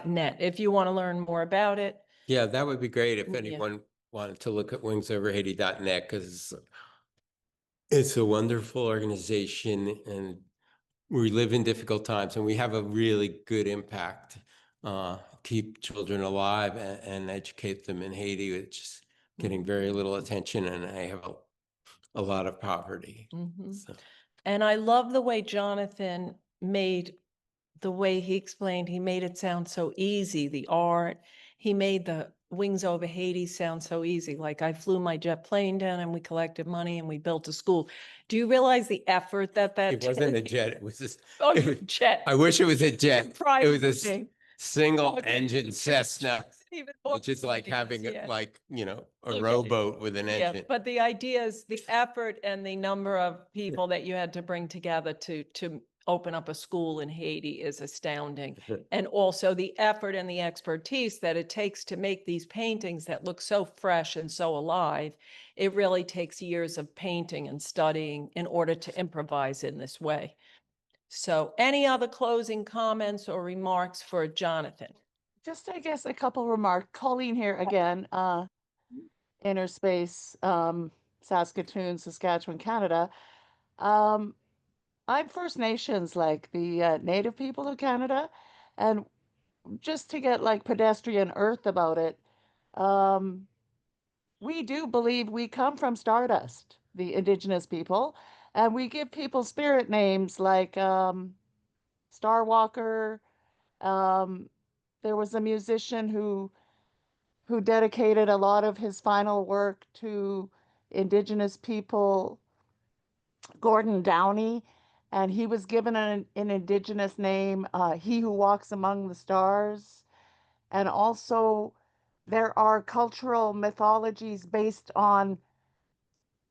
Speaker 1: .net. If you want to learn more about it.
Speaker 3: Yeah, that would be great if
Speaker 1: Yeah.
Speaker 3: anyone wanted to look at wingsoverhaiti.net, because it's a wonderful organization, and we live in difficult times, and we have a really good impact. Keep children alive and educate them in Haiti, which is getting very little attention, and I have a lot of poverty. So.
Speaker 1: And I love the way Jonathon made, the way he explained, he made it sound so easy, the art. He made the Wings Over Haiti sound so easy. Like I flew my jet plane down and we collected money and we built a school. Do you realize the effort that
Speaker 3: It wasn't a jet, it was just.
Speaker 1: Oh, jet.
Speaker 3: I wish it was a jet. It was a
Speaker 1: Private.
Speaker 3: single engine Cessna,
Speaker 1: Even more
Speaker 3: which is like having
Speaker 1: yeah.
Speaker 3: like, a
Speaker 1: Okay.
Speaker 3: rowboat with an
Speaker 1: Yeah,
Speaker 3: engine.
Speaker 1: but the idea is the effort and the number of people that you had to bring together to open up a school in Haiti is astounding. And also the effort and the expertise that it takes to make these paintings that look so fresh and so alive. It really takes years of painting and studying in order to improvise in this way. So any other closing comments or remarks for Jonathon?
Speaker 5: Just, I guess, a couple remarks. Colleen here again, Inner Space, Saskatoon, Saskatchewan, Canada. I'm First Nations, like the Native people of Canada, and just to get like pedestrian earth about it, we do believe we come from Stardust, the Indigenous people, and we give people spirit names like Starwalker. There was a musician who dedicated a lot of his final work to Indigenous people, Gordon Downey, and he was given an Indigenous name, He Who Walks Among the Stars. And also, there are cultural mythologies based on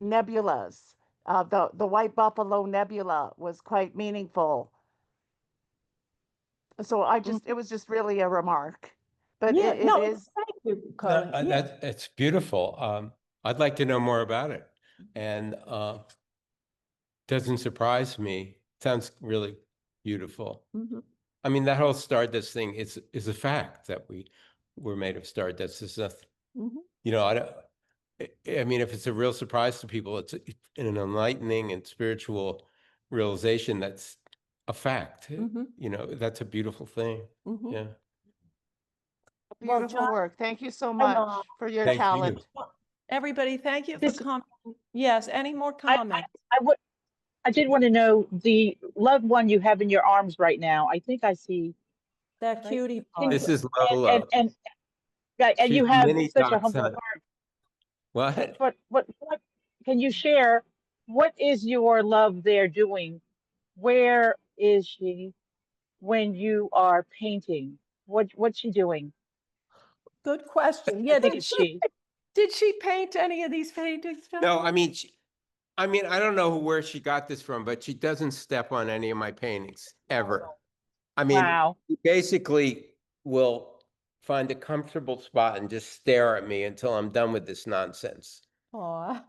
Speaker 5: nebulas. The White Buffalo Nebula was quite meaningful. So it was just really a remark. But
Speaker 1: Yeah,
Speaker 5: it
Speaker 1: no,
Speaker 5: is.
Speaker 1: thank you, Colleen. Yeah.
Speaker 3: It's beautiful. I'd like to know more about it. And doesn't surprise me. Sounds really beautiful. I mean, that whole Stardust thing is a fact that we're made of Stardust. It's nothing, I mean, if it's a real surprise to people, it's an enlightening and spiritual realization that's a fact. That's a beautiful thing. Yeah.
Speaker 5: Beautiful work. Thank you so much for your talent.
Speaker 1: Everybody, thank you for coming. Yes, any more comments?
Speaker 6: I did want to know the loved one you have in your arms right now. I think I see
Speaker 1: That cutie
Speaker 6: Can-
Speaker 1: pie.
Speaker 3: This is Lola.
Speaker 6: and
Speaker 3: She's
Speaker 6: you have
Speaker 3: mini
Speaker 6: such a
Speaker 3: Doc's
Speaker 6: humble
Speaker 3: son.
Speaker 6: heart.
Speaker 3: What?
Speaker 6: What can you share? What is your love there doing? Where is she when you are painting? What's she doing?
Speaker 1: Good question.
Speaker 6: I
Speaker 1: Yeah,
Speaker 6: think it's she.
Speaker 1: did she paint any of these paintings? John?
Speaker 3: No, I mean, I don't know where she got this from, but she doesn't step on any of my paintings ever. I mean,
Speaker 6: Wow.
Speaker 3: she basically will find a comfortable spot and just stare at me until I'm done with this nonsense.
Speaker 1: Aw,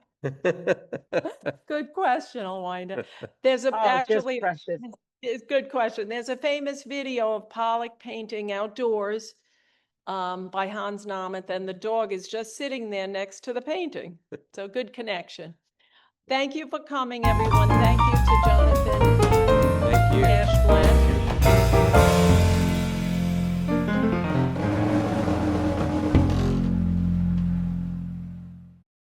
Speaker 1: good question, Elwina. There's a,
Speaker 6: Oh, just
Speaker 1: actually,
Speaker 6: precious.
Speaker 1: it's a good question. There's a famous video of Pollock painting outdoors by Hans Namath, and the dog is just sitting there next to the painting. So good connection. Thank you for coming, everyone. Thank you to Jonathon
Speaker 3: Thank you.
Speaker 1: Nash Glynn.